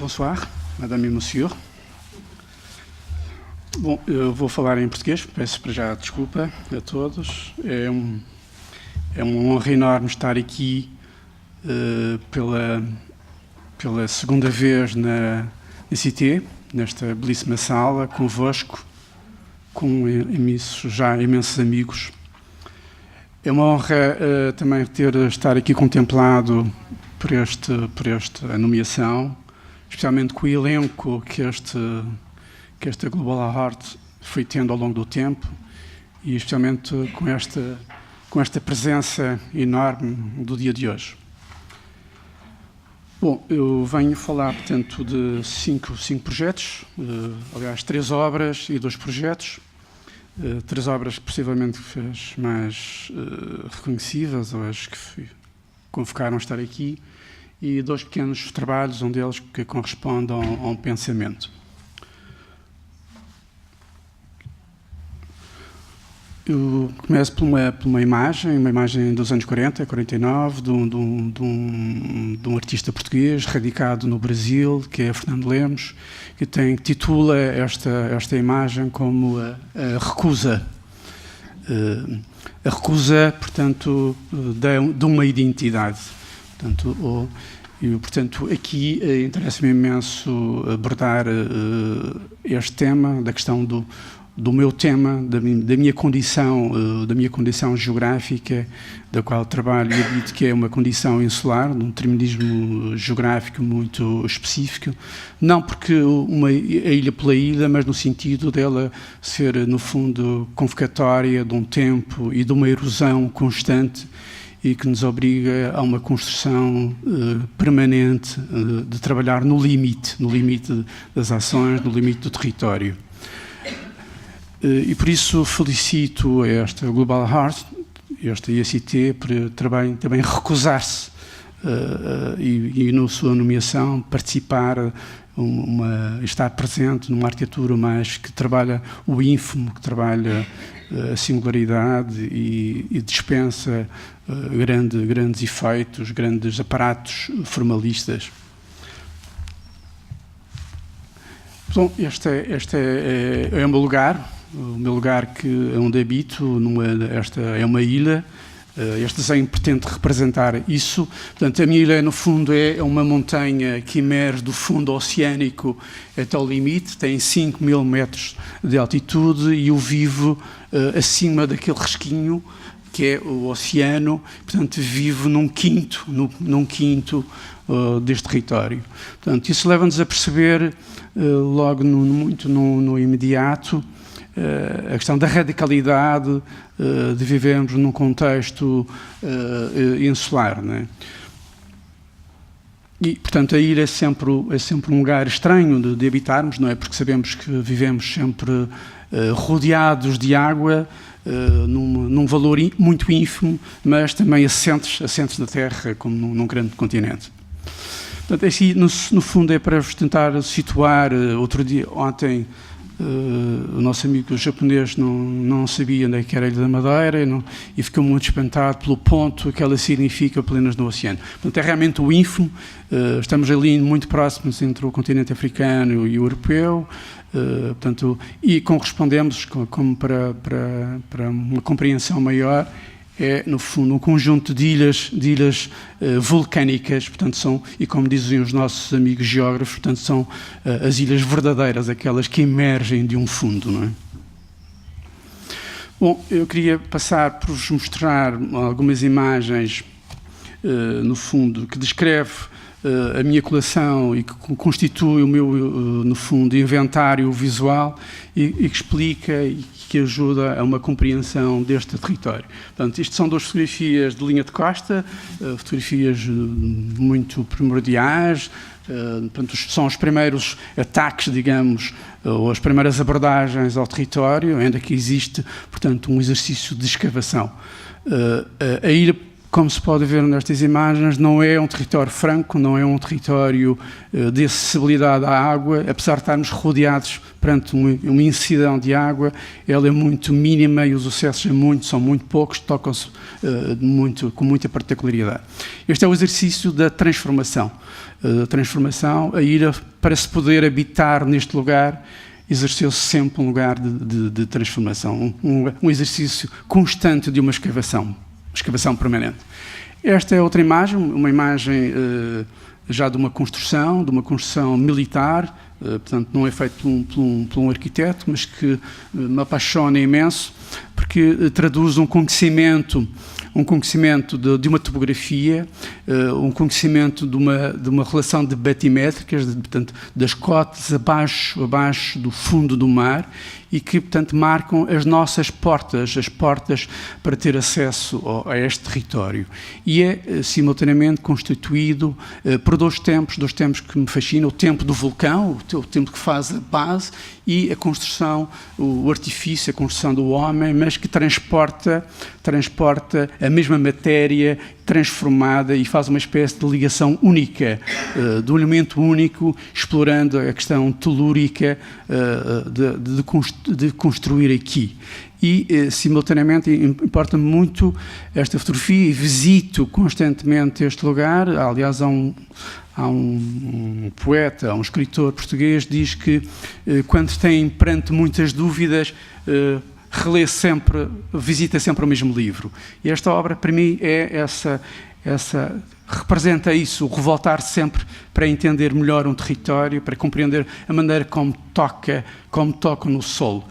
Bonsoir, Madame et Monsieur. Bom, eu vou falar em português, peço para já desculpa a todos. É uma honra enorme estar aqui pela segunda vez na CIT, nesta belíssima sala, convosco, com imensos amigos. É uma honra também estar aqui contemplado por esta nomeação, especialmente com o elenco que esta Global Heart foi tendo ao longo do tempo e especialmente com esta presença enorme do dia de hoje. Bom, eu venho falar, portanto, de cinco projetos, aliás, 3 obras e 2 projetos. 3 obras possivelmente as mais reconhecíveis, ou as que convocaram a estar aqui, e 2 pequenos trabalhos, um deles que corresponde a um pensamento. Eu começo por uma imagem dos anos 40, 49, de um artista português radicado no Brasil, que é Fernando Lemos, que titula esta imagem como a recusa. A recusa, portanto, de uma identidade. Portanto, aqui interessa-me imenso abordar este tema, da questão do meu tema, da minha condição geográfica, da qual trabalho e habito, que é uma condição insular, de um determinismo geográfico muito específico, não porque a ilha pela ilha, mas no sentido dela ser, no fundo, convocatória de um tempo e de uma erosão constante e que nos obriga a uma construção permanente de trabalhar no limite das ações, no limite do território. E por isso felicito esta Global Heart, esta IACT, por também recusar-se e na sua nomeação participar, estar presente numa arquitetura mais que trabalha o ínfimo, que trabalha a singularidade e dispensa grandes efeitos, grandes aparatos formalistas. Bom, este é o meu lugar. O meu lugar onde habito, esta é uma ilha. Este desenho pretende representar isso. Portanto, a minha ilha, no fundo, é uma montanha que emerge do fundo oceânico até ao limite, tem 5.000 metros de altitude e eu vivo acima daquele resquinho que é o oceano. Portanto, vivo num quinto deste território. Portanto, isso leva-nos a perceber logo no imediato a questão da radicalidade de vivermos num contexto insular, não é? E, portanto, a ilha é sempre um lugar estranho de habitarmos, não é? Porque sabemos que vivemos sempre rodeados de água, num valor muito ínfimo, mas também assentes na terra, como num grande continente. Portanto, assim, no fundo, é para vos tentar situar. Ontem, o nosso amigo japonês não sabia onde é que era a Ilha da Madeira e ficou muito espantado pelo ponto que ela significa apenas no oceano. Portanto, é realmente o ínfimo. Estamos ali muito próximos entre o continente africano e o europeu, e correspondemos, como para uma compreensão maior, é, no fundo, um conjunto de ilhas vulcânicas, portanto, e como dizem os nossos amigos geógrafos, portanto, são as ilhas verdadeiras, aquelas que emergem de um fundo, não é? Bom, eu queria passar por vos mostrar algumas imagens, no fundo, que descreve a minha coleção e que constitui o meu, no fundo, inventário visual e que explica e que ajuda a uma compreensão deste território. Portanto, isto são 2 fotografias de linha de costa, fotografias muito primordiais, portanto, são os primeiros ataques, digamos, ou as primeiras abordagens ao território, ainda que existe, portanto, um exercício de escavação. A ilha como se pode ver nestas imagens, não é um território franco, não é um território de acessibilidade à água, apesar de estarmos rodeados perante uma incidão de água, ela é muito mínima e os acessos são muito poucos, tocam-se com muita particularidade. Este é o exercício da transformação. A ilha, para se poder habitar neste lugar, exerceu-se sempre um lugar de transformação, um exercício constante de uma escavação permanente. Esta é outra imagem, uma imagem já de uma construção militar, portanto não é feito por um arquiteto, mas que me apaixona imenso, porque traduz um conhecimento de uma topografia, um conhecimento de uma relação de batimétricas, portanto, das cotas abaixo do fundo do mar, e que, portanto, marcam as nossas portas, as portas para ter acesso a este território. E é, simultaneamente, constituído por dois tempos que me fascinam: o tempo do vulcão, o tempo que faz a base, e a construção, o artifício, a construção do homem, mas que transporta a mesma matéria transformada e faz uma espécie de ligação única, de um elemento único, explorando a questão telúrica de construir aqui. E, simultaneamente, importa-me muito esta fotografia e visito constantemente este lugar. Aliás, há um poeta, um escritor português, diz que quando tem perante muitas dúvidas, visita sempre o mesmo livro. E esta obra, para mim, é representa isso, o revoltar sempre para entender melhor um território, para compreender a maneira como toca no solo.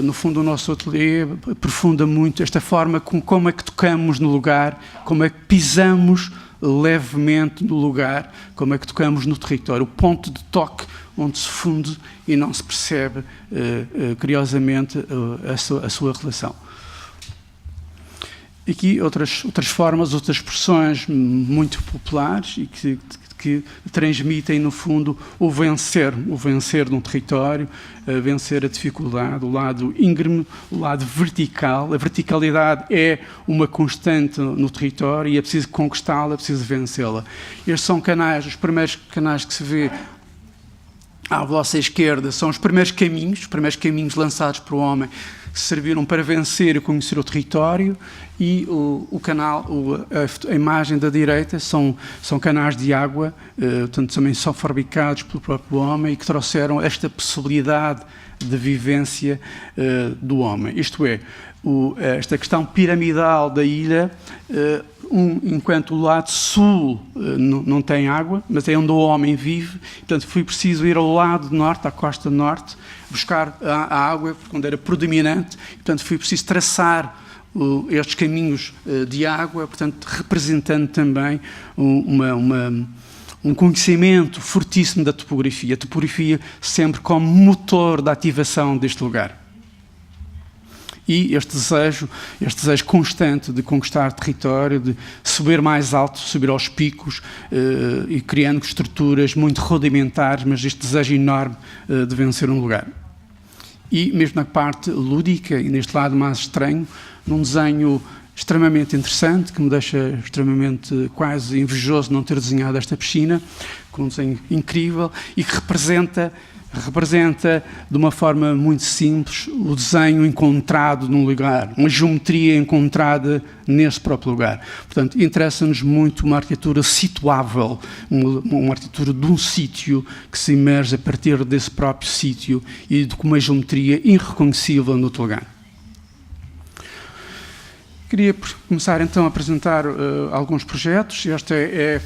No fundo, o nosso ateliê aprofunda muito esta forma como é que tocamos no lugar, como é que pisamos levemente no lugar, como é que tocamos no território, o ponto de toque onde se funde e não se percebe, curiosamente, a sua relação. Aqui outras formas, outras expressões muito populares e que transmitem, no fundo, o vencer de um território, vencer a dificuldade, o lado íngreme, o lado vertical. A verticalidade é uma constante no território e é preciso conquistá-la, é preciso vencê-la. Estes são os primeiros canais que se vê à vossa esquerda, são os primeiros caminhos lançados para o homem, que serviram para vencer e conhecer o território, e a imagem da direita são canais de água, portanto também são fabricados pelo próprio homem e que trouxeram esta possibilidade de vivência do homem. Isto é, esta questão piramidal da ilha, enquanto o lado sul não tem água, mas é onde o homem vive, portanto foi preciso ir ao lado norte, à costa norte, buscar a água, quando era predominante, portanto foi preciso traçar estes caminhos de água, portanto representando também um conhecimento fortíssimo da topografia, a topografia sempre como motor da ativação deste lugar. E este desejo constante de conquistar território, de subir mais alto, subir aos picos, e criando estruturas muito rudimentares, mas este desejo enorme de vencer um lugar. E mesmo na parte lúdica, e neste lado mais estranho, num desenho extremamente interessante, que me deixa extremamente quase invejoso não ter desenhado esta piscina, com um desenho incrível, e que representa de uma forma muito simples o desenho encontrado num lugar, uma geometria encontrada nesse próprio lugar. Portanto, interessa-nos muito uma arquitetura situável, uma arquitetura de um sítio que se emerge a partir desse próprio sítio e com uma geometria irreconhecível no outro lugar. Queria começar então a apresentar alguns projetos. Esta é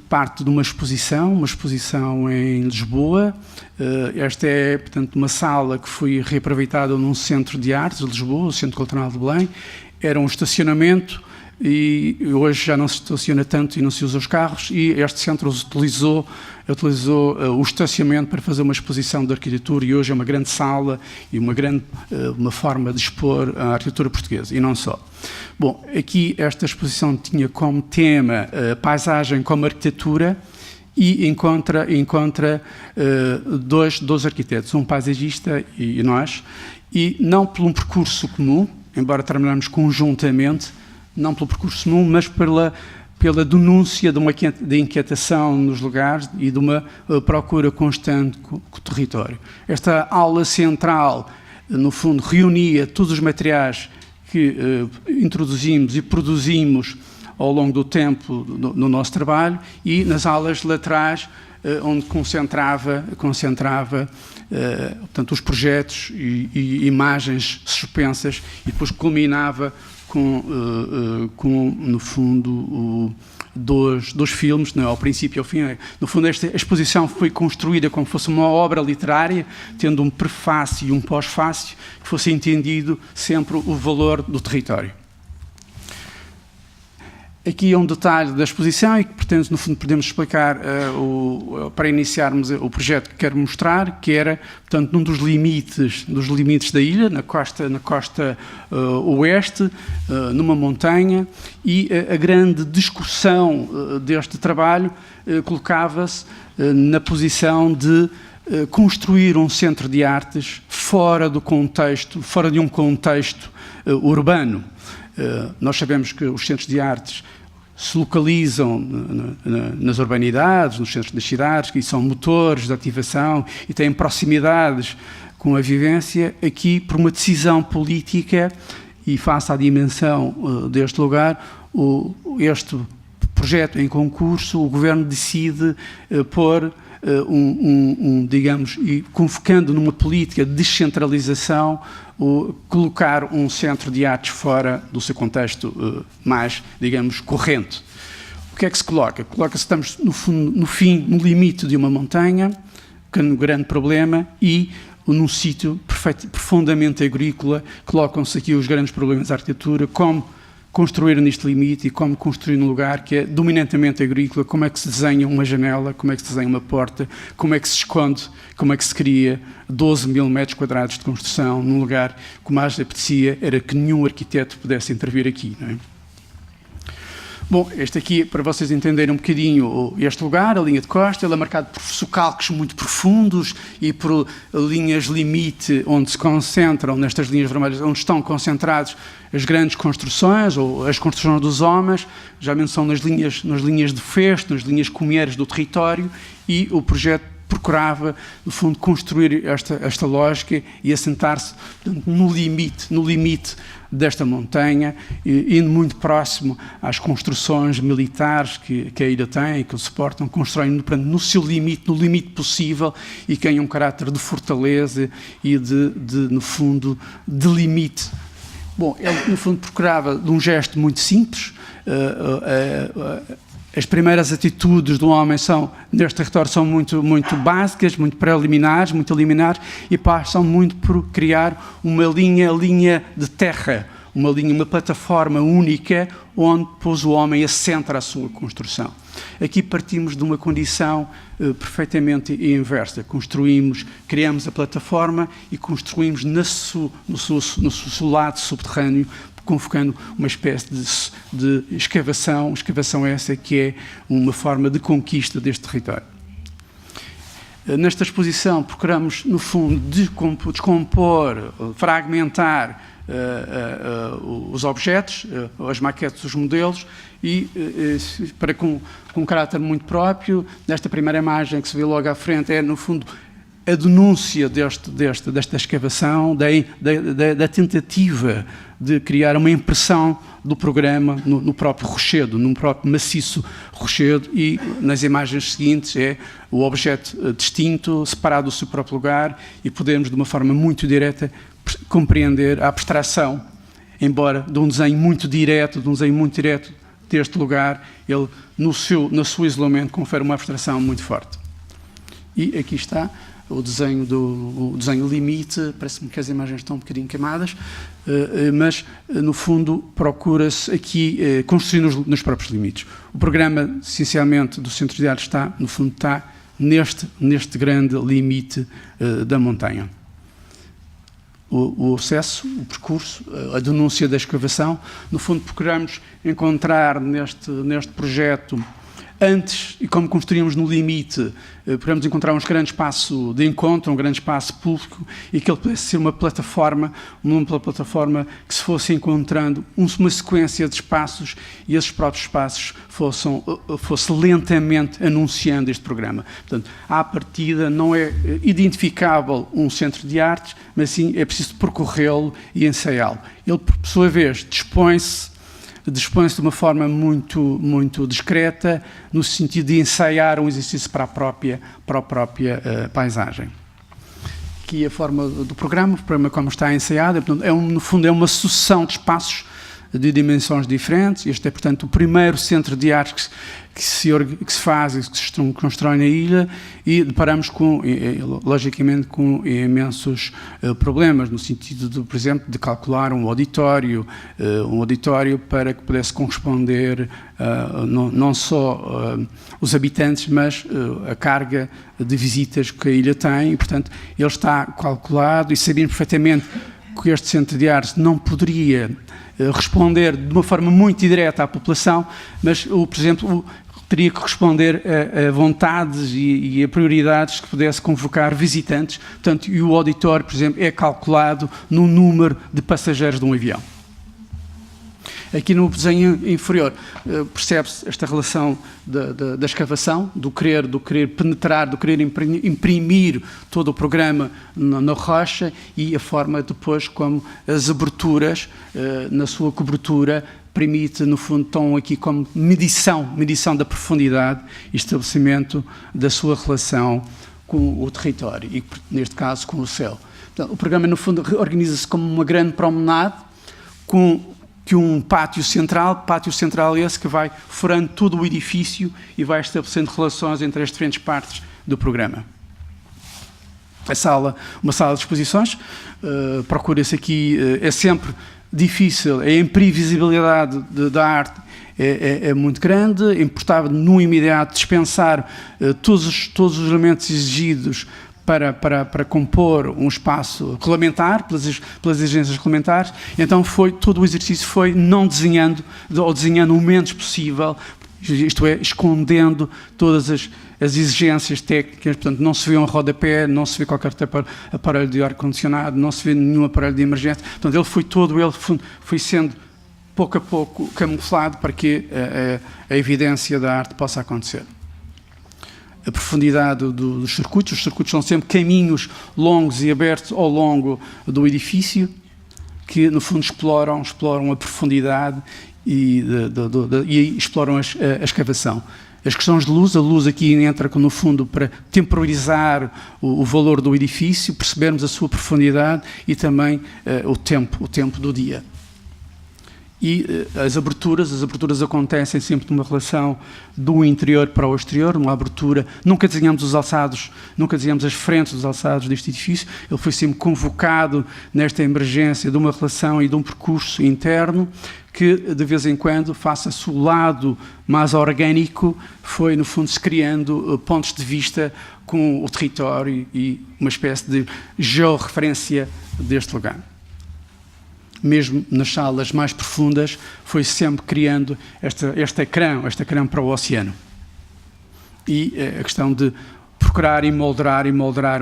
parte de uma exposição em Lisboa. Esta é, portanto, uma sala que foi reaproveitada num centro de artes de Lisboa, o Centro Cultural de Belém. Era um estacionamento e hoje já não se estaciona tanto e não se usa os carros, e este centro utilizou o estacionamento para fazer uma exposição de arquitetura, e hoje é uma grande sala e uma forma de expor a arquitetura portuguesa, e não só. Bom, aqui esta exposição tinha como tema a paisagem como arquitetura, e encontra dois arquitetos, um paisagista e nós, e não por um percurso comum, embora trabalhamos conjuntamente, não pelo percurso nulo, mas pela denúncia de inquietação nos lugares e de uma procura constante com o território. Esta aula central, no fundo, reunia todos os materiais que introduzimos e produzimos ao longo do tempo no nosso trabalho, e nas aulas laterais, onde concentrava portanto, os projetos e imagens suspensas, e depois culminava com no fundo, dos filmes, não é? Ao princípio e ao fim. No fundo, esta exposição foi construída como fosse uma obra literária, tendo um prefácio e um pós-fácio, que fosse entendido sempre o valor do território. Aqui é um detalhe da exposição e que, portanto, no fundo, podemos explicar para iniciarmos o projeto que quero mostrar, que era, portanto, um dos limites da ilha, na costa oeste, numa montanha, e a grande discussão deste trabalho colocava-se na posição de construir um centro de artes fora de um contexto urbano. Nós sabemos que os centros de artes se localizam nas urbanidades, nos centros das cidades, que são motores de ativação e têm proximidades com a vivência. Aqui, por uma decisão política e face à dimensão deste lugar, este projeto em concurso, o Governo decide pôr digamos, e convocando numa política de descentralização, colocar um centro de artes fora do seu contexto mais, digamos, corrente. O que é que se coloca? Coloca-se, estamos no limite de uma montanha, que é um grande problema, e num sítio profundamente agrícola. Colocam-se aqui os grandes problemas da arquitetura, como construir neste limite e como construir num lugar que é dominantemente agrícola, como é que se desenha uma janela, como é que se desenha uma porta, como é que se esconde, como é que se cria 12 mil metros quadrados de construção num lugar que o mais apetecia era que nenhum arquiteto pudesse intervir aqui, não é? Bom, este aqui, para vocês entenderem um bocadinho este lugar, a linha de costa, ele é marcado por socalcos muito profundos e por linhas limite, onde se concentram, nestas linhas vermelhas, onde estão concentrados as grandes construções, ou as construções dos homens, já são nas linhas de festo, nas linhas comieiras do território, e o projeto procurava, no fundo, construir esta lógica e assentar-se no limite desta montanha, indo muito próximo às construções militares que a ilha tem e que o suportam, constroem no seu limite, no limite possível, e que têm um caráter de fortaleza e no fundo, de limite. Bom, ele, no fundo, procurava de um gesto muito simples. As primeiras atitudes do homem neste território são muito básicas, muito preliminares, muito liminares, e passam muito por criar uma linha de terra, uma plataforma única, onde depois o homem assenta a sua construção. Aqui partimos de uma condição perfeitamente inversa. Criamos a plataforma e construímos no seu lado subterrâneo, convocando uma espécie de escavação essa que é uma forma de conquista deste território. Nesta exposição procuramos, no fundo, descompor, fragmentar os objetos, as maquetes, os modelos, e com um caráter muito próprio. Nesta primeira imagem que se vê logo à frente é, no fundo, a denúncia desta escavação, da tentativa de criar uma impressão do programa no próprio rochedo, num próprio maciço rochedo, e nas imagens seguintes é o objeto distinto, separado do seu próprio lugar, e podemos, de uma forma muito direta, compreender a abstração, embora de um desenho muito direto deste lugar, ele, no seu isolamento, confere uma abstração muito forte. E aqui está o desenho limite. Parece-me que as imagens estão um bocadinho queimadas, mas, no fundo, procura-se aqui construir nos próprios limites. O programa, essencialmente, do Centro de Artes está neste grande limite da montanha. O acesso, o percurso, a denúncia da escavação. No fundo, procuramos encontrar neste projeto antes, e como construímos no limite, podemos encontrar um grande espaço de encontro, um grande espaço público, e que ele pudesse ser uma plataforma que se fosse encontrando uma sequência de espaços e esses próprios espaços fosse lentamente anunciando este programa. Portanto, à partida não é identificável um centro de artes, mas sim é preciso percorrê-lo e ensaiá-lo. Ele, por sua vez, dispõe-se de uma forma muito discreta, no sentido de ensaiar um exercício para a própria paisagem. Aqui a forma do programa, o programa como está ensaiado, no fundo é uma sucessão de espaços de dimensões diferentes. Este é, portanto, o primeiro centro de artes que se faz e que se constrói na ilha, e deparamos logicamente com imensos problemas, no sentido, por exemplo, de calcular um auditório para que pudesse corresponder não só os habitantes, mas a carga de visitas que a ilha tem, e, portanto, ele está calculado, e sabíamos perfeitamente que este centro de artes não poderia responder de uma forma muito direta à população, mas, por exemplo, teria que responder a vontades e a prioridades que pudesse convocar visitantes. Portanto, e o auditório, por exemplo, é calculado no número de passageiros de um avião. Aqui no desenho inferior percebe-se esta relação da escavação, do querer penetrar, do querer imprimir todo o programa na rocha, e a forma depois como as aberturas na sua cobertura permite, no fundo, estão aqui como medição da profundidade e estabelecimento da sua relação com o território e, neste caso, com o céu. Portanto, o programa, no fundo, organiza-se como uma grande promenade com um pátio central esse que vai furando todo o edifício e vai estabelecendo relações entre as diferentes partes do programa. Uma sala de exposições, procura-se aqui, é sempre difícil, a imprevisibilidade da arte é muito grande, é importável no imediato dispensar todos os elementos exigidos para compor um espaço regulamentar, pelas exigências regulamentares. Então todo o exercício foi não desenhando, ou desenhando o menos possível, isto é, escondendo todas as exigências técnicas. Portanto, não se vê um rodapé, não se vê qualquer aparelho de ar-condicionado, não se vê nenhum aparelho de emergência. Portanto, ele foi sendo pouco a pouco camuflado para que a evidência da arte possa acontecer. A profundidade dos circuitos. Os circuitos são sempre caminhos longos e abertos ao longo do edifício, que no fundo exploram a profundidade e exploram a escavação. As questões de luz, a luz aqui entra no fundo para temporizar o valor do edifício, percebermos a sua profundidade e também o tempo do dia. E as aberturas acontecem sempre numa relação do interior para o exterior, numa abertura. Nunca desenhamos os alçados, nunca desenhamos as frentes dos alçados deste edifício. Ele foi sempre convocado nesta emergência de uma relação e de um percurso interno que, de vez em quando, faça-se o lado mais orgânico, foi, no fundo, se criando pontos de vista com o território e uma espécie de georreferência deste lugar. Mesmo nas salas mais profundas, foi sempre criando este ecrã para o oceano. E a questão de procurar e moldar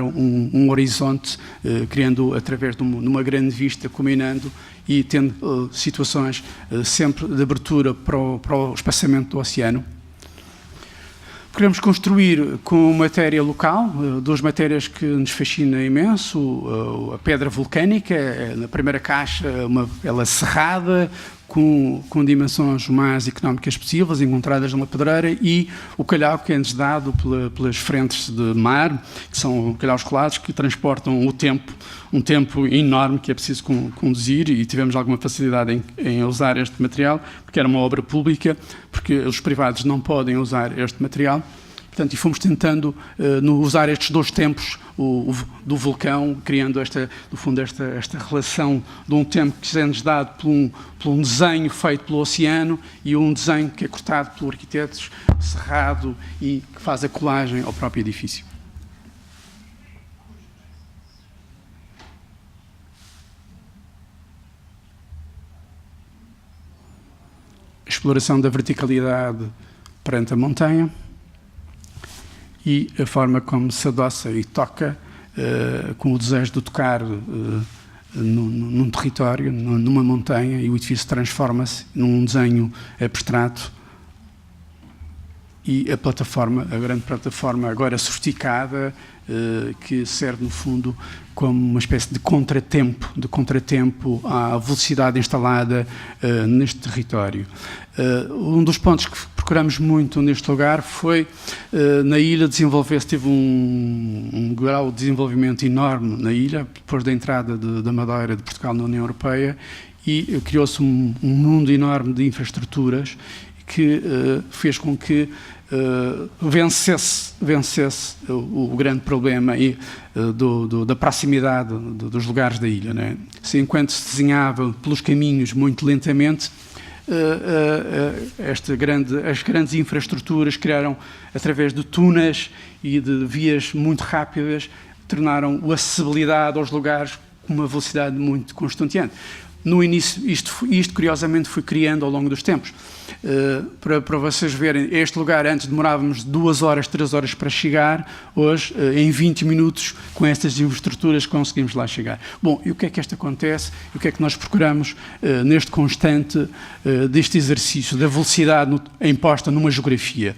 um horizonte, criando através de uma grande vista, combinando e tendo situações sempre de abertura para o espaçamento do oceano. Queremos construir com matéria local, duas matérias que nos fascinam imenso, a pedra vulcânica, na primeira caixa, ela cerrada, com dimensões mais económicas possíveis, encontradas numa pedreira, e o calhau que é-nos dado pelas frentes de mar, que são calhaus colados, que transportam um tempo enorme que é preciso conduzir, e tivemos alguma facilidade em usar este material, porque era uma obra pública, porque os privados não podem usar este material. Portanto, e fomos tentando usar estes dois tempos do vulcão, criando esta relação de um tempo que é-nos dado por um desenho feito pelo oceano e um desenho que é cortado pelo arquiteto, cerrado, e que faz a colagem ao próprio edifício. A exploração da verticalidade perante a montanha, e a forma como se adoça e toca, com o desejo de tocar num território, numa montanha, e o edifício transforma-se num desenho abstrato, e a plataforma, a grande plataforma agora sofisticada, que serve no fundo como uma espécie de contratempo à velocidade instalada neste território. Um dos pontos que procuramos muito neste lugar foi, na ilha teve um grau de desenvolvimento enorme na ilha, depois da entrada da Madeira, de Portugal na União Europeia, e criou-se um mundo enorme de infraestruturas que fez com que vencesse o grande problema da proximidade dos lugares da ilha, né? Se, enquanto se desenhava pelos caminhos muito lentamente, as grandes infraestruturas criaram, através de túneis e de vias muito rápidas, tornaram a acessibilidade aos lugares com uma velocidade muito constanteante. No início, isto curiosamente foi criando ao longo dos tempos. Para vocês verem, este lugar antes demorávamos 2 horas, 3 horas para chegar, hoje em 20 minutos com estas infraestruturas conseguimos lá chegar. Bom, e o que é que isto acontece? E o que é que nós procuramos neste constante deste exercício da velocidade imposta numa geografia?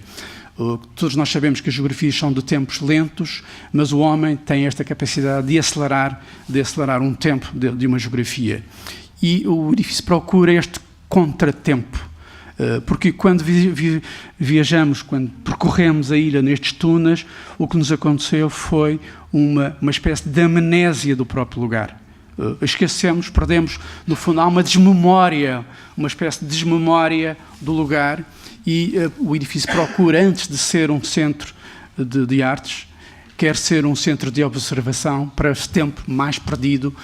Todos nós sabemos que as geografias são de tempos lentos, mas o homem tem esta capacidade de acelerar um tempo de uma geografia. E o edifício procura este contratempo, porque quando viajamos, quando percorremos a ilha nestes túneis, o que nos aconteceu foi uma espécie de amnésia do próprio lugar. Esquecemos, perdemos, no fundo, há uma desmemória, uma espécie de desmemória do lugar, e o edifício procura, antes de ser um centro de artes, quer ser um centro de observação para esse tempo mais perdido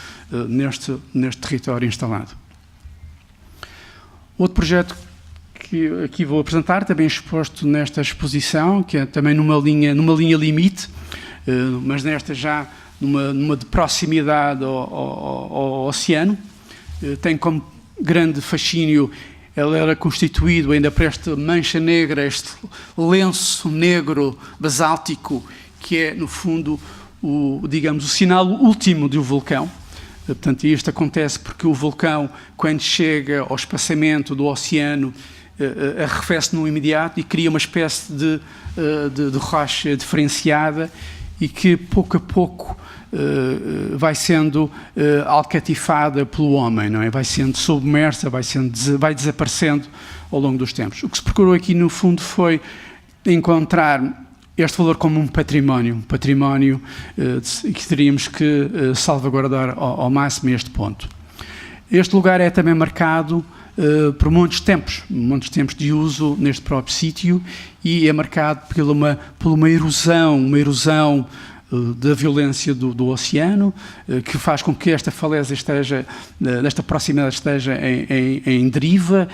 neste território instalado. Outro projeto que aqui vou apresentar, também exposto nesta exposição, que é também numa linha limite, mas nesta já numa de proximidade ao oceano, tem como grande fascínio. Ele era constituído ainda por esta mancha negra, este lenço negro basáltico, que é, no fundo, o sinal último do vulcão. Portanto, isto acontece porque o vulcão, quando chega ao espaçamento do oceano, arrefece no imediato e cria uma espécie de rocha diferenciada, e que, pouco a pouco, vai sendo alcatifada pelo homem, não é? Vai sendo submersa, vai desaparecendo ao longo dos tempos. O que se procurou aqui, no fundo, foi encontrar este valor como um património que teríamos que salvaguardar ao máximo este ponto. Este lugar é também marcado por muitos tempos de uso neste próprio sítio, e é marcado por uma erosão da violência do oceano, que faz com que esta falésia nesta proximidade esteja em deriva,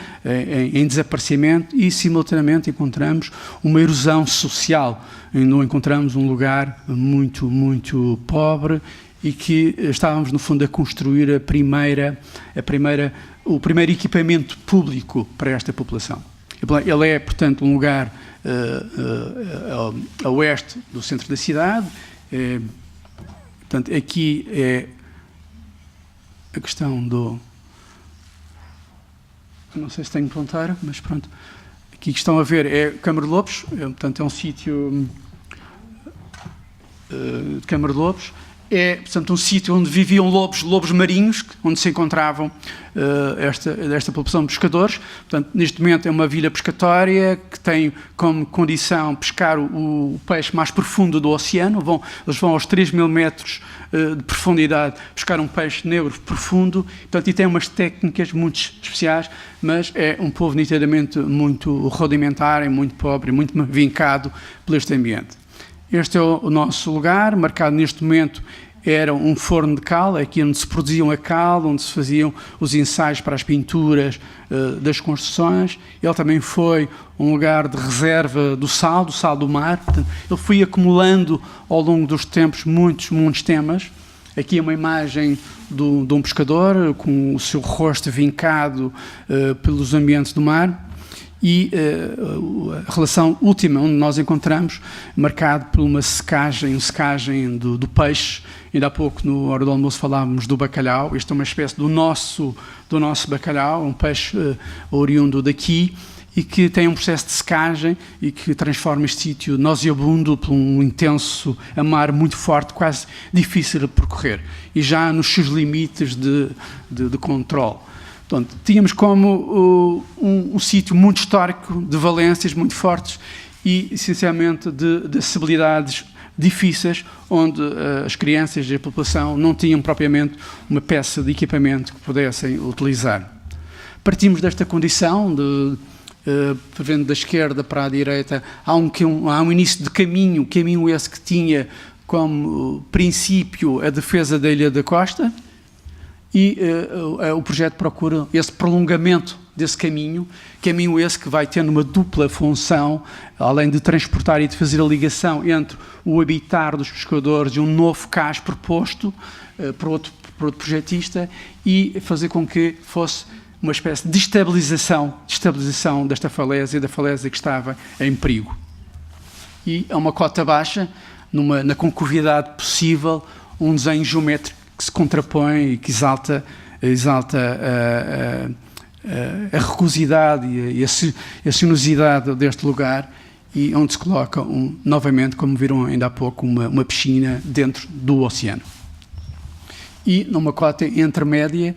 em desaparecimento, e simultaneamente encontramos uma erosão social. Encontramos um lugar muito, muito pobre, e que estávamos, no fundo, a construir o primeiro equipamento público para esta população. Ele é, portanto, um lugar a oeste do centro da cidade. Portanto, aqui é a questão não sei se tenho ponteiro, mas pronto. Aqui que estão a ver é Câmara de Lobos, portanto, é um sítio de Câmara de Lobos. É, portanto, um sítio onde viviam lobos marinhos, onde se encontravam esta população de pescadores. Portanto, neste momento é uma vila pescatória que tem como condição pescar o peixe mais profundo do oceano. Eles vão aos 3.000 metros de profundidade pescar um peixe negro profundo. Portanto, e tem umas técnicas muito especiais, mas é um povo nitidamente muito rudimentar, e muito pobre, muito vincado por este ambiente. Este é o nosso lugar, marcado neste momento era um forno de cal, aqui onde se produziam a cal, onde se faziam os ensaios para as pinturas das construções. Ele também foi um lugar de reserva do sal do mar. Portanto, ele foi acumulando ao longo dos tempos muitos temas. Aqui é uma imagem de um pescador com o seu rosto vincado pelos ambientes do mar. e a relação última onde nós encontramos, marcado por uma secagem do peixe. Ainda há pouco, na hora do almoço, falávamos do bacalhau. Este é uma espécie do nosso bacalhau, um peixe oriundo daqui, e que tem um processo de secagem e que transforma este sítio nauseabundo por um intenso amar muito forte, quase difícil de percorrer, e já nos seus limites de controle. Portanto, tínhamos como um sítio muito histórico, de valências muito fortes e, essencialmente, de acessibilidades difíceis, onde as crianças e a população não tinham propriamente uma peça de equipamento que pudessem utilizar. Partimos desta condição vendo da esquerda para a direita, há um início de caminho esse que tinha como princípio a defesa da Ilha da Costa, e o projeto procura esse prolongamento desse caminho esse que vai tendo uma dupla função, além de transportar e de fazer a ligação entre o habitar dos pescadores e um novo cais proposto por outro projetista, e fazer com que fosse uma espécie de estabilização desta falésia, da falésia que estava em perigo. E a uma cota baixa, na concavidade possível, um desenho geométrico que se contrapõe e que exalta a rugosidade e a sinuosidade deste lugar, e onde se coloca, novamente, como viram ainda há pouco, uma piscina dentro do oceano. E numa cota intermédia,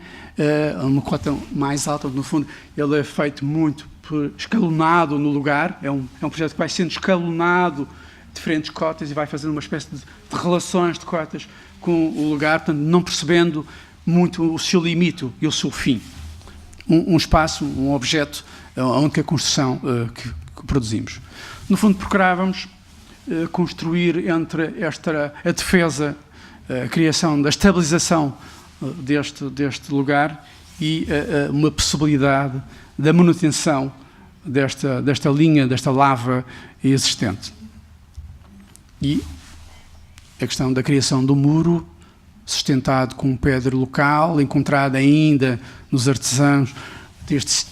uma cota mais alta, no fundo, ele é feito muito escalonado no lugar, é um projeto que vai sendo escalonado, diferentes cotas, e vai fazendo uma espécie de relações de cotas com o lugar, portanto, não percebendo muito o seu limite e o seu fim. Um espaço, um objeto, a única construção que produzimos. No fundo, procurávamos construir entre a defesa, a criação da estabilização deste lugar e uma possibilidade da manutenção desta linha, desta lava existente. E a questão da criação do muro, sustentado com pedra local, encontrada ainda nos artesãos deste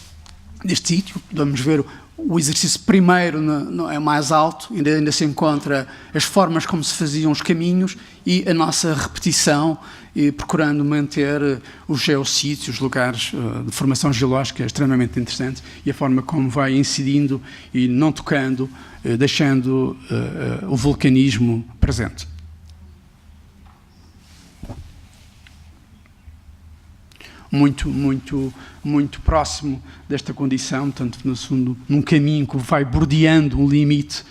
sítio. Vamos ver o exercício primeiro é mais alto, ainda se encontra as formas como se faziam os caminhos e a nossa repetição, e procurando manter os geossítios, os lugares de formação geológica extremamente interessantes, e a forma como vai incidindo e não tocando, deixando o vulcanismo presente. Muito próximo desta condição, portanto, no fundo, num caminho que vai bordeando um limite,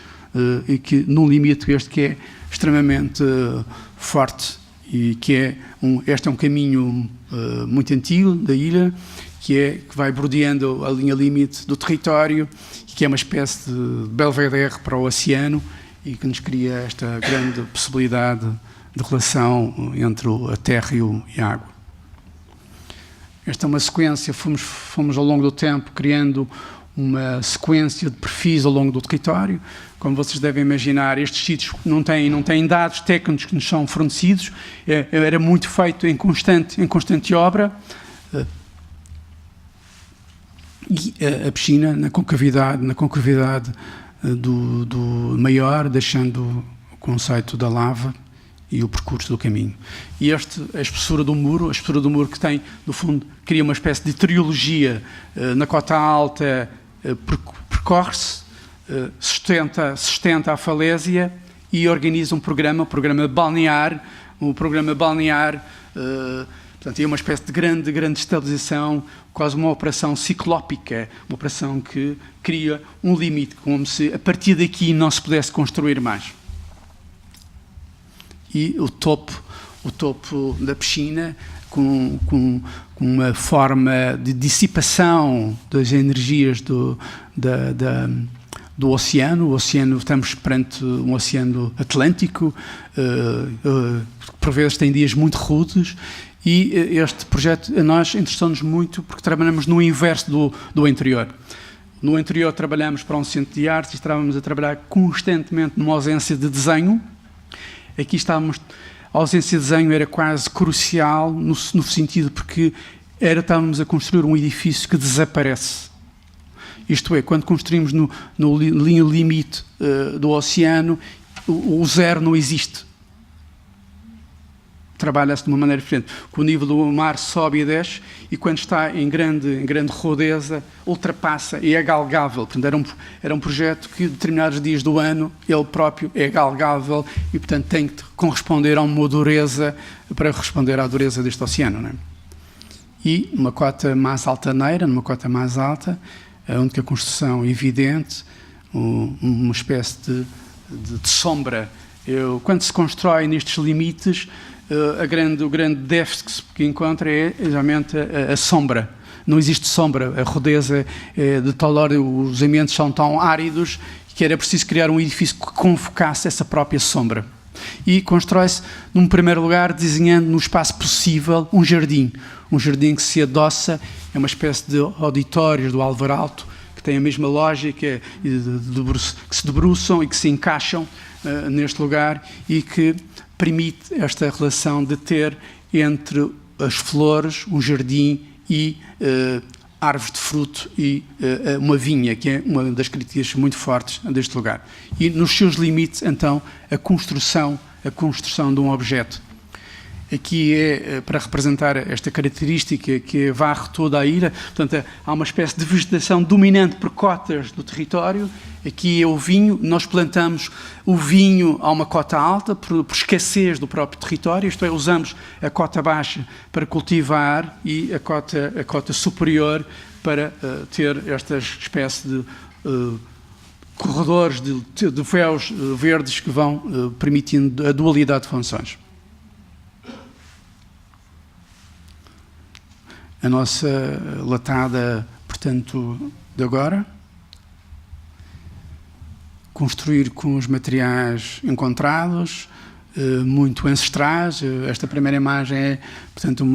e que num limite este que é extremamente forte, e que este é um caminho muito antigo da ilha, que vai bordeando a linha limite do território, que é uma espécie de belvedere para o oceano, e que nos cria esta grande possibilidade de relação entre a terra e a água. Esta é uma sequência, fomos ao longo do tempo criando uma sequência de perfis ao longo do território. Como vocês devem imaginar, estes sítios não têm dados técnicos que nos são fornecidos, era muito feito em constante obra, e a piscina na concavidade do maior, deixando o conceito da lava e o percurso do caminho. E a espessura do muro que tem, no fundo, cria uma espécie de trilogia. Na cota alta percorre-se, sustenta a falésia e organiza um programa balnear, portanto, é uma espécie de grande estabilização, quase uma operação ciclópica, uma operação que cria um limite, como se a partir daqui não se pudesse construir mais. E o topo da piscina, com uma forma de dissipação das energias do oceano. Estamos perante um oceano Atlântico, por vezes tem dias muito rudes, e este projeto a nós interessou-nos muito porque trabalhamos no inverso do interior. No interior trabalhamos para um centro de artes e estávamos a trabalhar constantemente numa ausência de desenho. Aqui estávamos, a ausência de desenho era quase crucial no sentido porque estávamos a construir um edifício que desaparece. Isto é, quando construímos no limite do oceano, o zero não existe. Trabalha-se de uma maneira diferente. O nível do mar sobe e desce, e quando está em grande rodeza, ultrapassa e é galgável. Portanto, era um projeto que, determinados dias do ano, ele próprio é galgável e, portanto, tem que corresponder a uma dureza para responder à dureza deste oceano. Não é? E numa cota mais altaneira, numa cota mais alta, a única construção evidente, uma espécie de sombra. Quando se constrói nestes limites, o grande déficit que encontra é exatamente a sombra. Não existe sombra, a rodeza é de tal ordem, os ambientes são tão áridos que era preciso criar um edifício que convocasse essa própria sombra. E constrói-se, num primeiro lugar, desenhando no espaço possível um jardim que se adoça, é uma espécie de auditórios do Alvaralto, que tem a mesma lógica, que se debruçam e que se encaixam neste lugar e que permite esta relação de ter entre as flores, um jardim e árvores de fruto e uma vinha, que é uma das características muito fortes deste lugar. E nos seus limites, então, a construção de um objeto. Aqui é para representar esta característica que varre toda a ilha. Portanto, há uma espécie de vegetação dominante por cotas do território. Aqui é o vinho. Nós plantamos o vinho a uma cota alta por escassez do próprio território. Isto é, usamos a cota baixa para cultivar e a cota superior para ter esta espécie de corredores de véus verdes que vão permitindo a dualidade de funções. A nossa latada, portanto, de agora, construir com os materiais encontrados, muito ancestrais. Esta primeira imagem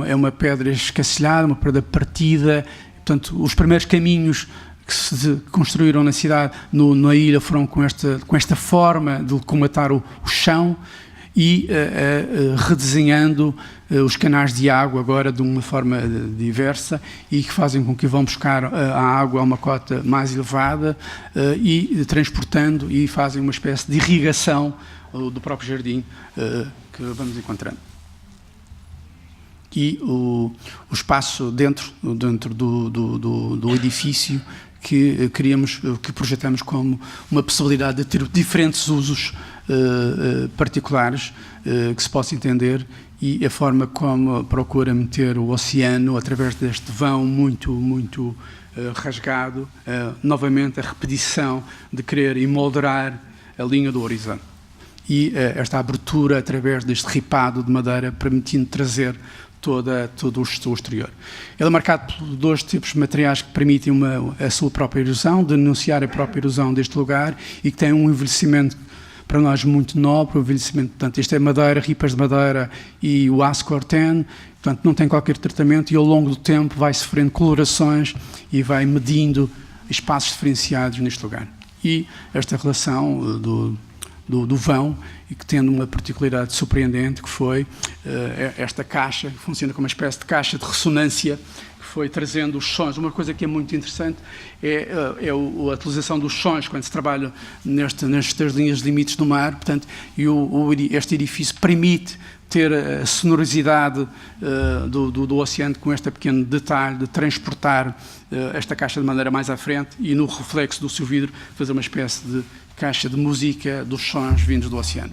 é uma pedra escacilhada, uma pedra partida. Portanto, os primeiros caminhos que se construíram na cidade, na ilha, foram com esta forma de comatar o chão e redesenhando os canais de água agora de uma forma diversa e que fazem com que vão buscar a água a uma cota mais elevada e transportando e fazem uma espécie de irrigação do próprio jardim que vamos encontrando. E o espaço dentro do edifício que projetamos como uma possibilidade de ter diferentes usos particulares que se possa entender, e a forma como procura meter o oceano através deste vão muito rasgado, novamente a repetição de querer emolderar a linha do horizonte. E esta abertura através deste ripado de madeira, permitindo trazer todo o exterior. Ele é marcado por dois tipos de materiais que permitem a sua própria erosão, denunciar a própria erosão deste lugar, e que tem um envelhecimento para nós muito nobre, o envelhecimento. Portanto, isto é madeira, ripas de madeira e o aço corten, portanto não tem qualquer tratamento e ao longo do tempo vai sofrendo colorações e vai medindo espaços diferenciados neste lugar. E esta relação do vão, e que tendo uma particularidade surpreendente, que foi esta caixa, que funciona como uma espécie de caixa de ressonância, que foi trazendo os sons. Uma coisa que é muito interessante é a utilização dos sons quando se trabalha nestas linhas de limites do mar, portanto, e este edifício permite ter a sonorosidade do oceano com este pequeno detalhe de transportar esta caixa de maneira mais à frente e no reflexo do seu vidro fazer uma espécie de caixa de música dos sons vindos do oceano.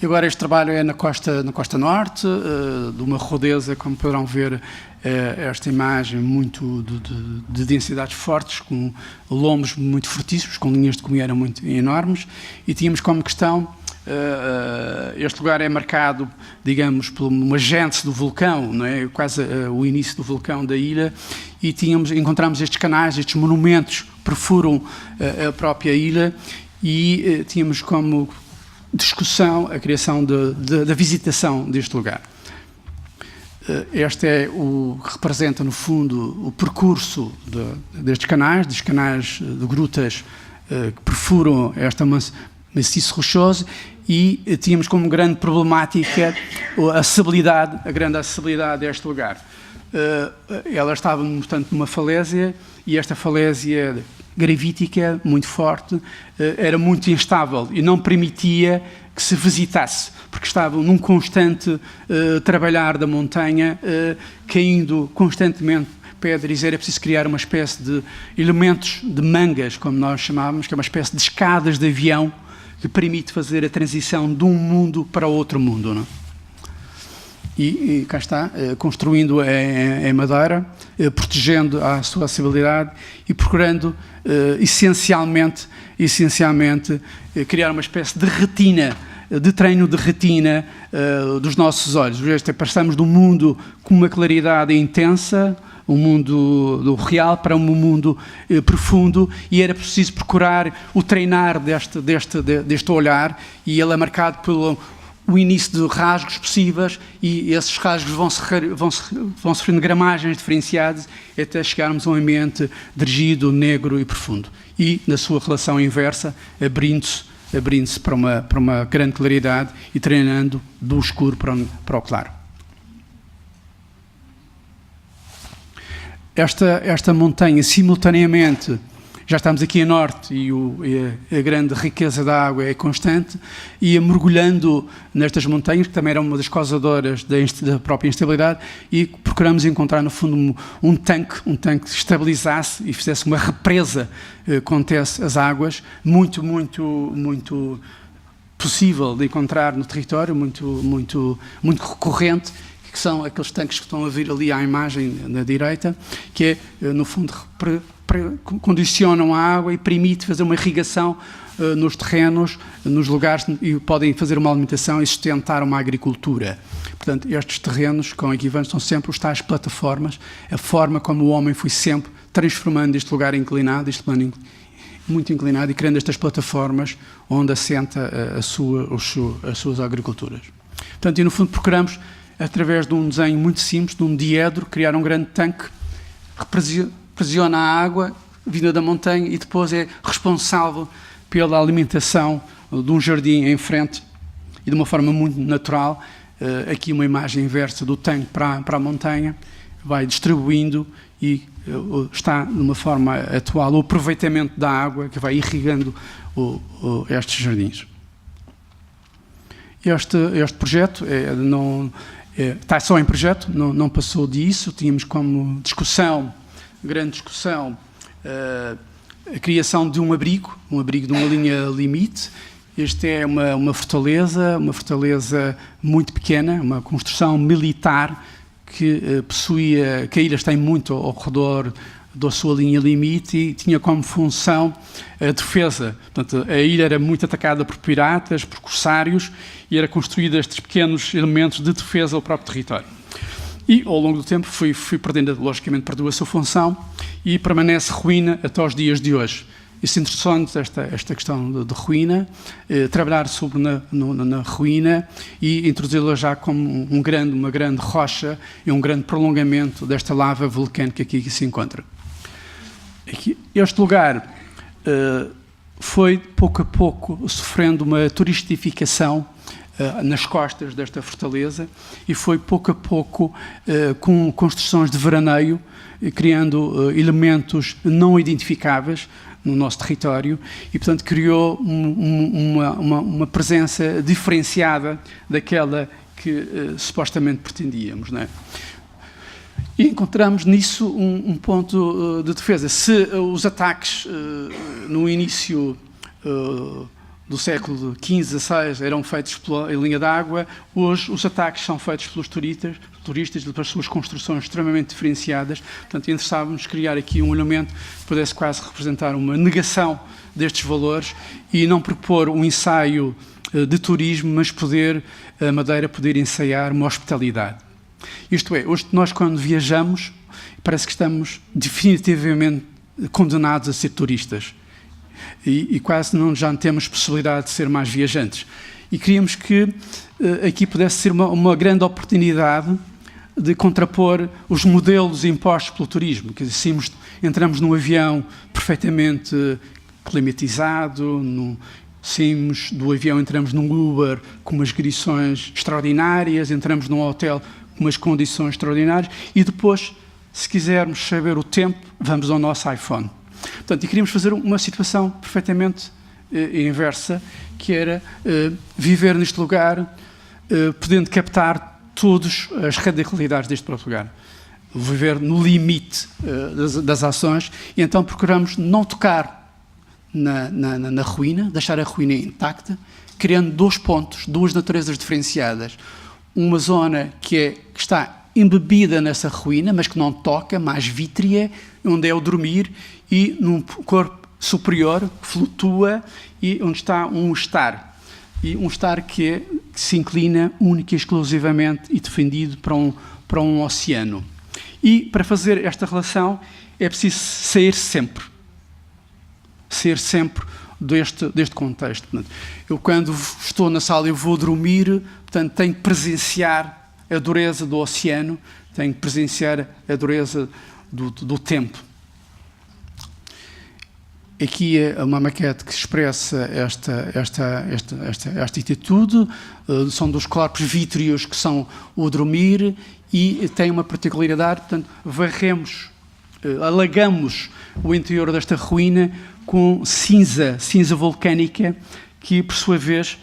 E agora este trabalho é na costa norte, de uma rodeza, como poderão ver, esta imagem muito de densidades fortes, com lombos muito fortíssimos, com linhas de comieira muito enormes, e tínhamos como questão, este lugar é marcado, digamos, por uma gênese do vulcão, não é? Quase o início do vulcão da ilha, e encontramos estes canais, estes monumentos que perfuram a própria ilha, e tínhamos como discussão a criação da visitação deste lugar. Este é o que representa, no fundo, o percurso destes canais, de grutas que perfuram esta maciço rochoso, e tínhamos como grande problemática a grande acessibilidade deste lugar. ela estava, portanto, numa falésia, e esta falésia gravítica, muito forte, era muito instável e não permitia que se visitasse, porque estava num constante trabalhar da montanha, caindo constantemente pedras. Era preciso criar uma espécie de elementos de mangas, como nós chamávamos, que é uma espécie de escadas de avião que permite fazer a transição de um mundo para outro mundo, não? E cá está, construindo em madeira, protegendo a sua acessibilidade e procurando essencialmente criar uma espécie de retina, de treino de retina dos nossos olhos. Passamos de um mundo com uma claridade intensa, um mundo do real, para um mundo profundo, e era preciso procurar o treinar deste olhar, e ele é marcado pelo o início de rasgos possíveis, e esses rasgos vão sofrendo gramagens diferenciadas até chegarmos a um ambiente dirigido, negro e profundo. E, na sua relação inversa, abrindo-se para uma grande claridade e treinando do escuro para o claro. Esta montanha, simultaneamente, já estamos aqui a norte e a grande riqueza da água é constante, ia mergulhando nestas montanhas, que também eram uma das causadoras da própria instabilidade, e procuramos encontrar, no fundo, um tanque que estabilizasse e fizesse uma represa, contesse as águas, muito possível de encontrar no território, muito recorrente, que são aqueles tanques que estão a vir ali à imagem na direita, que é, no fundo, condicionam a água e permite fazer uma irrigação nos terrenos, nos lugares, e podem fazer uma alimentação e sustentar uma agricultura. Portanto, estes terrenos com equivalentes são sempre os tais plataformas, a forma como o homem foi sempre transformando este lugar inclinado, este plano muito inclinado, e criando estas plataformas onde assenta as suas agriculturas. Portanto, e no fundo procuramos, através de um desenho muito simples, de um diedro, criar um grande tanque que presiona a água vinda da montanha e depois é responsável pela alimentação de um jardim em frente, e de uma forma muito natural, aqui uma imagem inversa do tanque para a montanha, vai distribuindo e está numa forma atual o aproveitamento da água que vai irrigando estes jardins. Este projeto está só em projeto, não passou disso. Tínhamos como grande discussão, a criação de um abrigo de uma linha limite. Este é uma fortaleza muito pequena, uma construção militar que a ilha tem muito ao redor da sua linha limite e tinha como função a defesa. Portanto, a ilha era muito atacada por piratas, por corsários, e era construída estes pequenos elementos de defesa do próprio território. E, ao longo do tempo, logicamente perdeu a sua função e permanece ruína até os dias de hoje. Isso é interessante, esta questão de ruína, trabalhar na ruína e introduzi-la já como uma grande rocha e um grande prolongamento desta lava vulcânica que aqui se encontra. Este lugar foi, pouco a pouco, sofrendo uma turistificação nas costas desta fortaleza, e foi, pouco a pouco, com construções de veraneio, criando elementos não identificáveis no nosso território, e, portanto, criou uma presença diferenciada daquela que supostamente pretendíamos, não é? E encontramos nisso um ponto de defesa. Se os ataques no início do século XV, XVI eram feitos em linha d'água, hoje os ataques são feitos pelos turistas pelas suas construções extremamente diferenciadas. Portanto, interessávamos criar aqui um elemento que pudesse quase representar uma negação destes valores e não propor um ensaio de turismo, mas a Madeira poder ensaiar uma hospitalidade. Isto é, hoje nós, quando viajamos, parece que estamos definitivamente condenados a ser turistas. E quase já não temos possibilidade de ser mais viajantes. E queríamos que aqui pudesse ser uma grande oportunidade de contrapor os modelos impostos pelo turismo. Que entramos num avião perfeitamente climatizado, saímos do avião, entramos num Uber com umas garições extraordinárias, entramos num hotel umas condições extraordinárias, e depois, se quisermos saber o tempo, vamos ao nosso iPhone. Portanto, e queríamos fazer uma situação perfeitamente inversa, que era viver neste lugar, podendo captar todas as radicalidades deste próprio lugar. Viver no limite das ações, e então procuramos não tocar na ruína, deixar a ruína intacta, criando 2 pontos, 2 naturezas diferenciadas. Uma zona que está embebida nessa ruína, mas que não toca, mais vítrea, onde é o dormir, e num corpo superior, que flutua, e onde está um estar. E um estar que se inclina única e exclusivamente e defendido para um oceano. E para fazer esta relação é preciso sair sempre. Sair sempre deste contexto. Portanto, eu, quando estou na sala, eu vou dormir, portanto, tenho que presenciar a dureza do oceano, tenho que presenciar a dureza do tempo. Aqui é uma maquete que expressa esta atitude. São 2 corpos vítreos que são o dormir, e tem uma particularidade, portanto, alagamos o interior desta ruína com cinza vulcânica, que, por sua vez,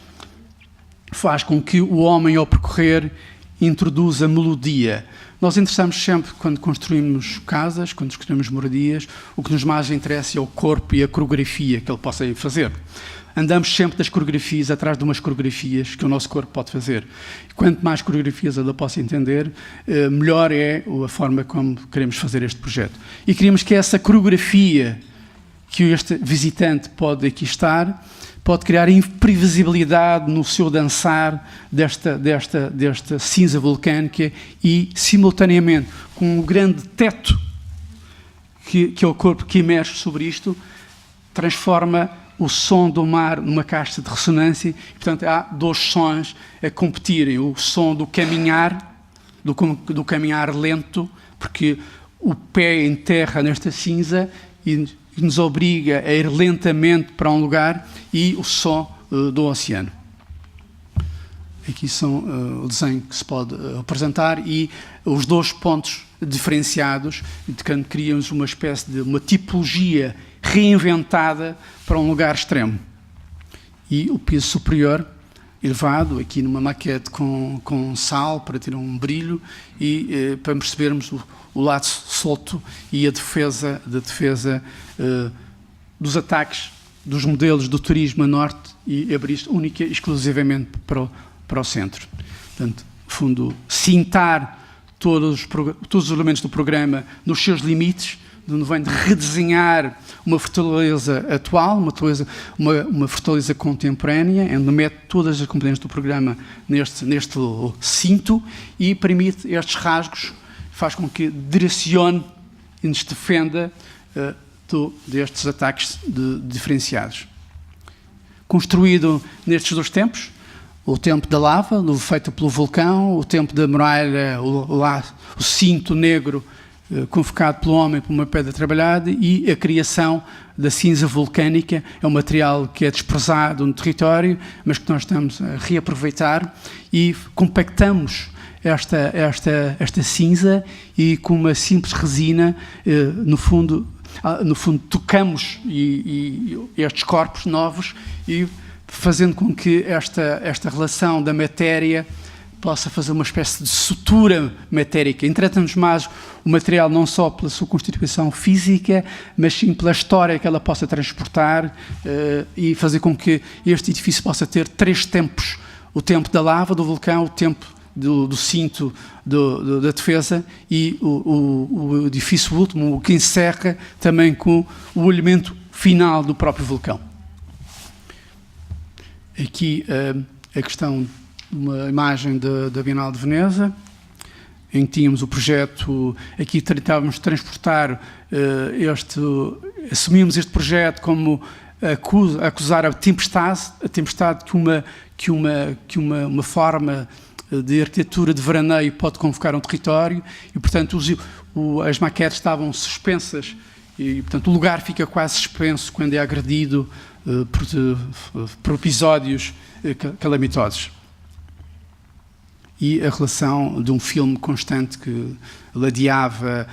faz com que o homem, ao percorrer, introduza melodia. Nós interessamos sempre, quando construímos casas, quando construímos moradias, o que nos mais interessa é o corpo e a coreografia que ele possa fazer. Andamos sempre das coreografias, atrás de umas coreografias que o nosso corpo pode fazer. Quanto mais coreografias ele possa entender, melhor é a forma como queremos fazer este projeto. E queríamos que essa coreografia que este visitante pode aqui estar, pode criar imprevisibilidade no seu dançar desta cinza vulcânica, e, simultaneamente, com um grande teto que é o corpo que emerge sobre isto, transforma o som do mar numa caixa de ressonância. E, portanto, há 2 sons a competirem: o som do caminhar, do caminhar lento, porque o pé enterra nesta cinza e nos obriga a ir lentamente para um lugar, e o som do oceano. Aqui são o desenho que se pode apresentar, e os 2 pontos diferenciados, de que criamos uma espécie de uma tipologia reinventada para um lugar extremo. E o piso superior elevado, aqui numa maquete com sal, para ter um brilho, e para percebermos o lado solto e a defesa dos ataques dos modelos do turismo a norte, e abrir isto única e exclusivamente para o centro. Portanto, no fundo, cintar todos os elementos do programa nos seus limites, de onde vem de redesenhar uma fortaleza atual, uma fortaleza contemporânea, onde mete todas as componentes do programa neste cinto, e permite estes rasgos, faz com que direcione e nos defenda destes ataques diferenciados. Construído nestes 2 tempos, o tempo da lava, feito pelo vulcão, o tempo da muralha, o cinto negro convocado pelo homem por uma pedra trabalhada, e a criação da cinza vulcânica. É um material que é desprezado no território, mas que nós estamos a reaproveitar, e compactamos esta cinza, e com uma simples resina, no fundo tocamos estes corpos novos, e fazendo com que esta relação da matéria possa fazer uma espécie de sutura matérica. Interessa-nos mais o material não só pela sua constituição física, mas sim pela história que ela possa transportar, e fazer com que este edifício possa ter 3 tempos: o tempo da lava, do vulcão, o tempo do cinto da defesa, e o edifício último, o que encerra também com o elemento final do próprio vulcão. Aqui a questão de uma imagem da Bienal de Veneza, em que tínhamos o projeto. Aqui tentávamos transportar assumimos este projeto como acusar a tempestade que uma forma de arquitetura de veraneio pode convocar um território, e, portanto, as maquetes estavam suspensas, e, portanto, o lugar fica quase suspenso quando é agredido por episódios calamitosos. e a relação de um filme constante que ladeava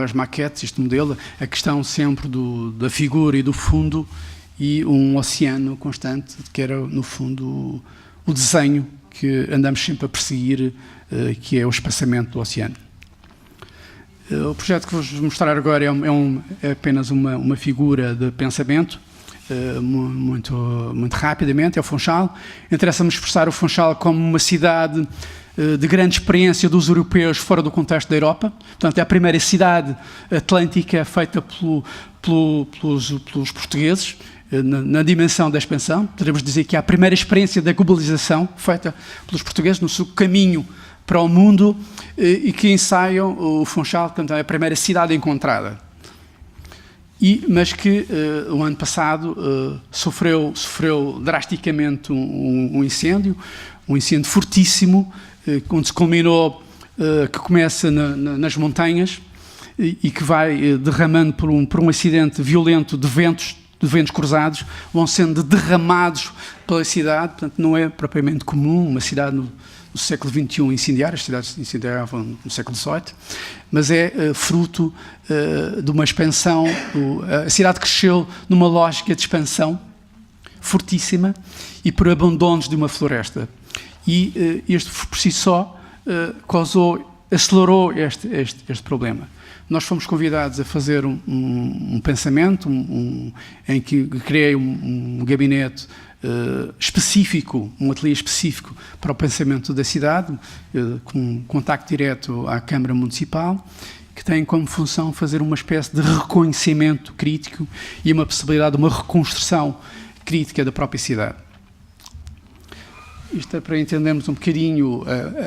as maquetes, este modelo, a questão sempre da figura e do fundo, e um oceano constante, que era, no fundo, o desenho que andamos sempre a perseguir, que é o espaçamento do oceano. O projeto que vou mostrar agora é apenas uma figura de pensamento, muito rapidamente, é o Funchal. Interessa-me expressar o Funchal como uma cidade de grande experiência dos europeus fora do contexto da Europa. Portanto, é a primeira cidade atlântica feita pelos portugueses, na dimensão da expansão. Podemos dizer que é a primeira experiência da globalização feita pelos portugueses no seu caminho para o mundo, e que ensaiam o Funchal, portanto, é a primeira cidade encontrada. Mas que o ano passado sofreu drasticamente um incêndio fortíssimo, onde se culminou, que começa nas montanhas e que vai derramando por um acidente violento de ventos cruzados, vão sendo derramados pela cidade. Portanto, não é propriamente comum uma cidade no século XXI incendiar. As cidades incendiavam no século XVIII, mas é fruto de uma expansão. A cidade cresceu numa lógica de expansão fortíssima e por abandonos de uma floresta. E este, por si só, acelerou este problema. Nós fomos convidados a fazer um pensamento, em que criei um gabinete específico, um ateliê específico para o pensamento da cidade, com contacto direto à Câmara Municipal, que tem como função fazer uma espécie de reconhecimento crítico e uma possibilidade de uma reconstrução crítica da própria cidade. Isto é para entendermos um bocadinho.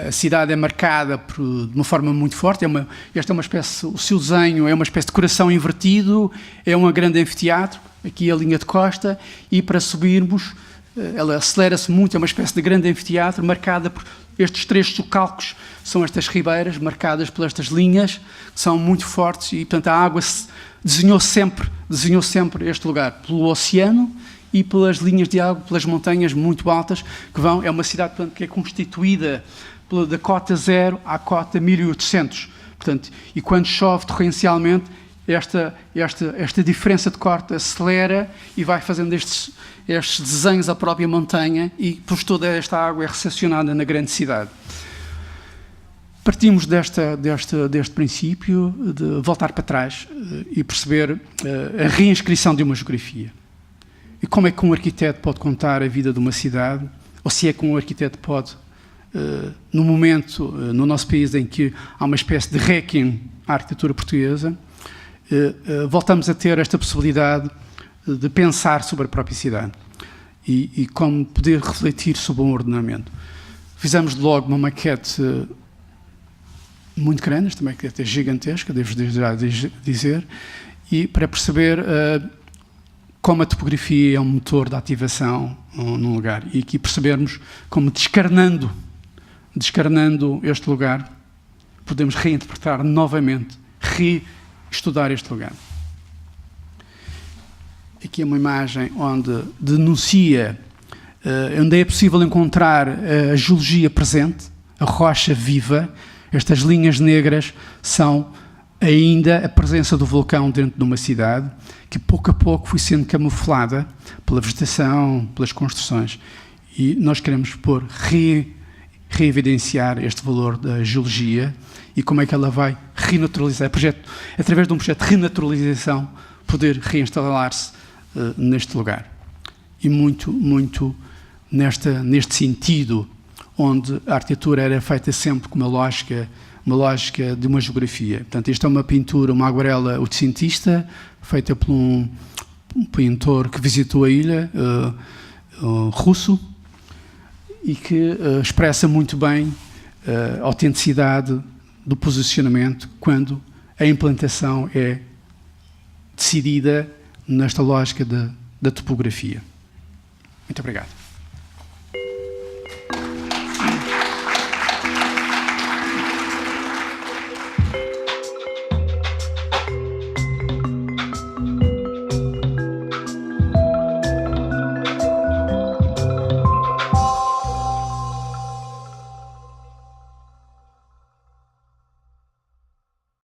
A cidade é marcada de uma forma muito forte. Esta é uma espécie, o seu desenho é uma espécie de coração invertido, é um grande anfiteatro, aqui a linha de costa, e para subirmos, ela acelera-se muito, é uma espécie de grande anfiteatro, marcada por estes três socalcos, são estas ribeiras, marcadas por estas linhas, que são muito fortes, e portanto a água desenhou sempre este lugar, pelo oceano, e pelas linhas de água, pelas montanhas muito altas que vão. É uma cidade, portanto, que é constituída da cota 0 à cota 1800. Portanto, e quando chove torrencialmente, esta diferença de cota acelera e vai fazendo estes desenhos à própria montanha, e por toda esta água é recepcionada na grande cidade. Partimos deste princípio de voltar para trás e perceber a reinscrição de uma geografia. E como é que um arquiteto pode contar a vida de uma cidade, ou se é que um arquiteto pode, no momento, no nosso país em que há uma espécie de requiem à arquitetura portuguesa, voltamos a ter esta possibilidade de pensar sobre a própria cidade e como poder refletir sobre um ordenamento. Fizemos logo uma maquete muito grande, esta maquete é gigantesca, devo já dizer, e para perceber como a topografia é um motor de ativação num lugar, e aqui percebermos como descarnando este lugar, podemos reinterpretar novamente, reestudar este lugar. Aqui é uma imagem onde denuncia, onde é possível encontrar a geologia presente, a rocha viva. Estas linhas negras são ainda a presença do vulcão dentro de uma cidade, que pouco a pouco foi sendo camuflada pela vegetação, pelas construções. E nós queremos reevidenciar este valor da geologia e como é que ela vai renaturalizar, através de um projeto de renaturalização, poder reinstalar-se neste lugar. E muito neste sentido, onde a arquitetura era feita sempre com uma lógica de uma geografia. Portanto, isto é uma pintura, uma aguarela oitocentista, feita por um pintor que visitou a ilha, russo, e que expressa muito bem a autenticidade do posicionamento quando a implantação é decidida nesta lógica da topografia. Muito obrigado.